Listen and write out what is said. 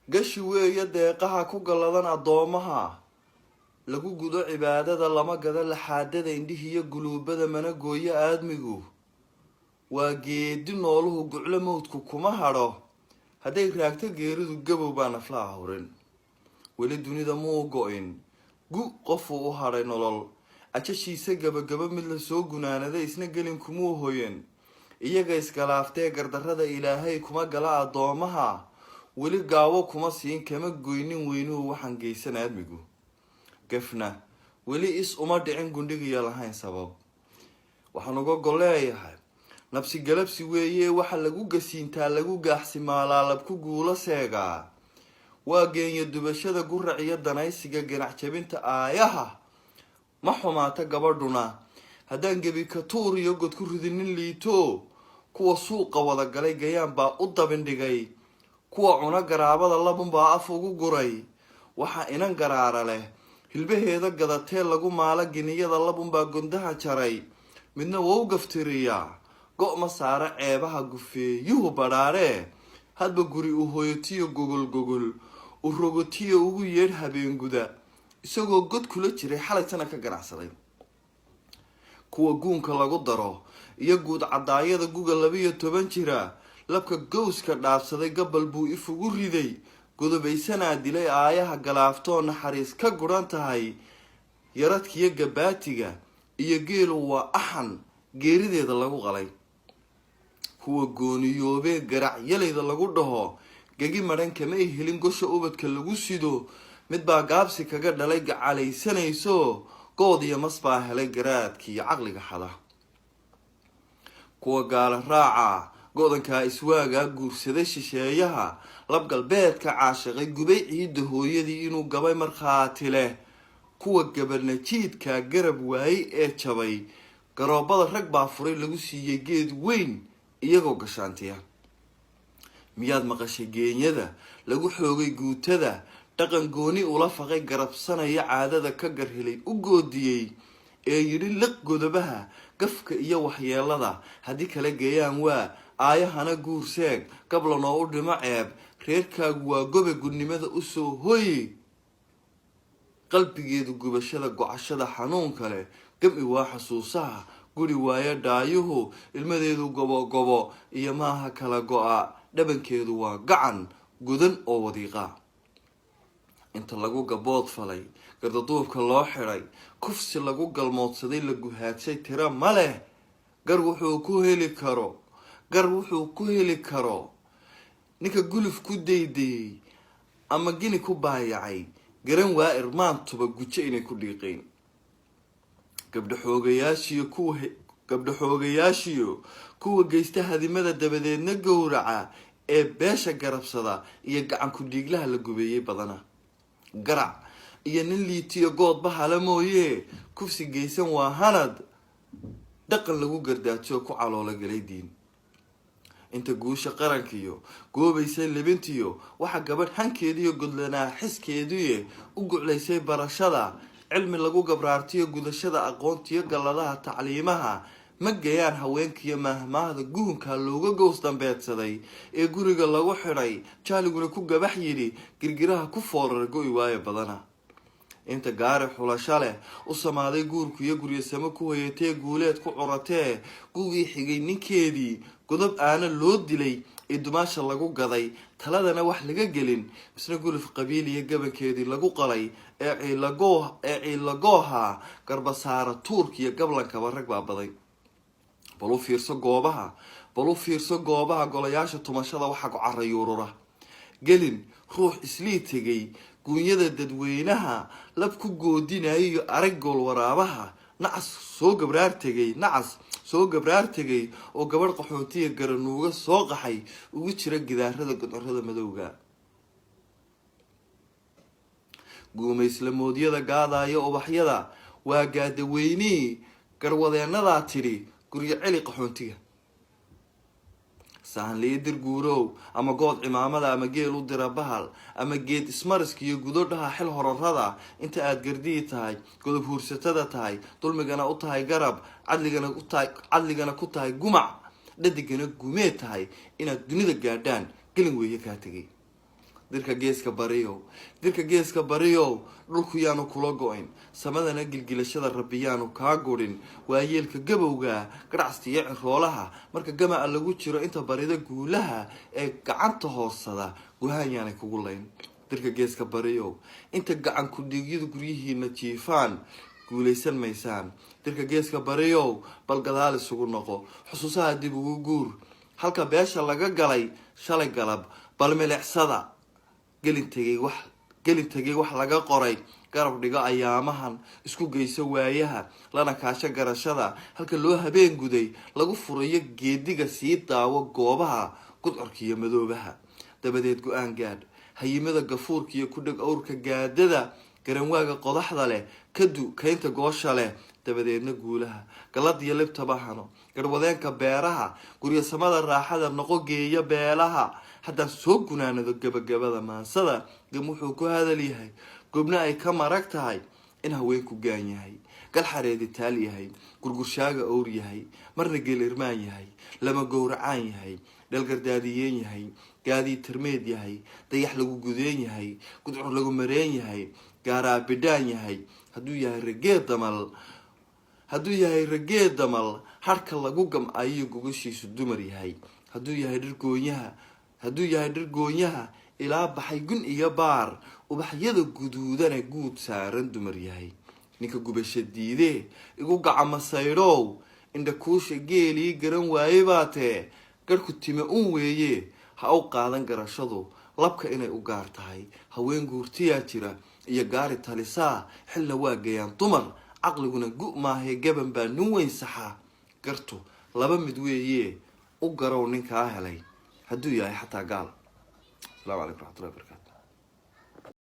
gashi weeye deeqaha ku galladan addoomaha lagu gudo cibaadada lama gada laxaadada indhihiyo guluubada mana gooyo aadmigu waa geedi nooluhu guclo mawdku kuma hadho hadday raagto geeridu gabow baa naflaha horin weli dunida muu go-in gu qofuu u hadhay nolol ajashiisa gabagaba mid la soo gunaanaday isna gelin kumuu hoyan iyaga isgalaaftee gardarrada ilaahay kuma gala addoomaha weli gaawo kuma siin kama goynin weynuhu waxaan geysan aadmigu gafna weli is uma dhicin gundhigiya lahayn sabab waxaan uga golleeyahay nabsi galabsi weeye waxa lagu gasiintaa lagu gaaxsimaalaalab ku guulo seegaa waa geenya dubashada gurac iyo danaysiga ganac jabinta aayaha ma xumaata gabadhuna haddaan gebi ka tuur iyo god ku ridinin liito kuwa suuqa wada galay gayaan baa u dabindhigay kuwa cuna garaabada labunbaa af ugu guray waxa inan garaara leh hilbaheeda gadatee lagu maala giniyada labunbaa gondaha jaray midna wou gaftiriyaa go' ma saara ceebaha gufeeyuhu badhaaree hadba guri u hoyotiyo gogol u rogotiyo ugu yeedh habeenguda isagoo god kula jiray xalaytana ka ganacsaday kuwa guunka lagu daro iyo guud cadaayada guga 12 jira labka gowska dhaafsaday gabal buu ifugu riday godobaysanaa dilay aayaha galaaftoo naxariis ka guran tahay yaradkiyo gabaatiga iyo geelu waa axan geerideeda lagu qalay kuwa gooniyoobee garac yalayda lagu dhaho gagi madhan kama ay helin gosha ubadka lagu sido mid baa gaabsi kaga dhalay gacalaysanayso good iyo mas baa helay garaadkiiyo caqliga xada kuwa gaala raaca godankaa iswaagaa guursaday shisheeyaha lab galbeedka caashiqay gubay ciidda hooyadii inuu gabay markhaati leh kuwa gabarnajiidkaa garab waayey ee jabay garoobada rag baa furay lagu siiyey geed weyn iyagoo gashaantiya miyaad maqashay geenyada lagu xoogay guutada dhaqan gooni ula faqay garabsanaya caadada ka garhelay u goodiyey ee yidhi liq godobaha gafka iyo waxyeelada haddii kala geeyaan waa aayahana guurseeg gablanoo u dhimo ceeb reerkaagu waa gobe gudnimada usoo hoy qalbigeedu gubashada gocashada xanuun kale gam-i waa xasuusaha guri waayo dhaayuhu ilmadeedu gobogobo iyo maaha kala go-a dhabankeedu waa gacan gudan oo wadiiqa inta lagu gabood falay gardaduubka loo xidhay kufsi lagu galmoodsaday la guhaadshay tira ma leh gar wuxuu ku heli karo ninka guluf ku daydayey ama gini ku baayacay garan waa irmaantuba gujo inay ku dhiiqeen gabdho xoogayaashiyo kuwa geysta hadimada dabadeedna gowraca ee beesha garabsada iyo gacan ku dhiiglaha la gubeeyey badana garac iyo nin liitiyo goodba hala mooye kufsi geysan waa hanad dhaqan lagu gardaajo ku caloola galay diin inta guusha qarankiyo goobaysay libintiyo waxa gabadh hankeediyo godlanaa xiskeediye u guclaysay barashada cilmi lagu gabraartiyo gudashada aqoontiyo galladaha tacliimaha ma gayaan haweenkiyo mahmaahda guhunka looga gows dambeedsaday ee guriga lagu xidhay jaaliguna ku gabax yidhi girgiraha ku foorar go-i waayo badana inta gaari xulasho leh u samaaday guurku iyo guryasamo ku hoyatee guuleed ku curatee gugii xigay ninkeedii godob aana loo dilay ee dumaasha lagu gaday taladana wax laga gelin isna guluf qabiil iyo gabankeedii lagu qalay ee ciilagooha garbasaara tuurka iyo gablankaba rag baa baday bal u fiirso goobaha golayaasha tumashada waxa ku carayuurura gelin ruux islii tegay guunyada dadweynaha lab ku goodinayo iyo arag gool waraabaha nacas soo gabraar tegay oo gabadh qaxoontiya garanuuga soo qaxay ugu jira gidaarada godorada madowga guumaysla moodyada gaadaya ubaxyada waa gaadaweyni garwadeenadaa tidhi guryo celi qaxoontiga sahanliidir guurow ama good cimaamada ama geel u dira bahal ama geed ismariska iyo gudodhaha xil horarada inta aad gardii tahay godob huursatada tahay dulmigana u tahay garab cadligana ku tahay gumac dhadigana gumee tahay inaad dunida gaadhaan gelin weeye kaa tegay dirka geeska bariyow dirka geeska bariyow dhulku yaanu kula go-in samadana gilgilashada rabbi yaanu kaa gurin waayeelka gabowga gadhacsta iyo ciroolaha marka gamaca lagu jiro inta barida guulaha ee gacanta hoorsada guhaan yaanay kugu layn dirka geeska bariyow inta gacan ku dhiigyada guryihiina jiifaan guulaysan maysaan dirka geeska bariyow bal gadaal isugu noqo xusuusaha dib ugu guur halka beesha laga galay shalay galab bal milicsada gelin tegay wax laga qoray garab dhigo ayaamahan isku geyso waayaha lana kaasho garashada halka loo habeen guday lagu furayo geediga sii daawo goobaha gudcorka iyo madoobaha dabadeed go-aan gaadh hayimada gafuurka iyo ku dheg awrka gaadada garanwaaga qodaxda leh kadu kaynta goosha leh dabadeedna guulaha galadiyo libtaba hano garwadeenka beeraha guryo samada raaxada noqo geeya beelaha haddaan soo gunaanado gabagabada maansada gam wuxuu ku hadal yahay gobna ay ka marag tahay in haweenku gaan yahay gal xareedi taal yahay gurgurshaaga owr yahay marna geelirmaan yahay lama gowracaan yahay dhalgardaadiyeen yahay gaadii tirmeed yahay dayax lagu gudeen yahay gudcur lagu mareen yahay gaaraa bidhaan yahay hadduu yahay ragee damal harka lagu gamcayo gogashiisu dumar yahay hadduu yahay dhirgoonyaha ilaa baxay gun iyo baar ubaxyada guduudana guud saaran dumar yahay ninka gubasha diidee igu gacama saydhow indha kuusha geelii garan waaye baatee garhku time weeye ha u qaadan garashadu labka inay u gaar tahay haween guurtiyaa jira iyo gaari talisaa xilna waa gayaan dumar caqliguna gu maahee gaban baa nin weyn saxa gartu laba mid weeye u garow ninkaa helay hadduu yahay xataa gaal. السلام عليكم ورحمة الله وبركاته.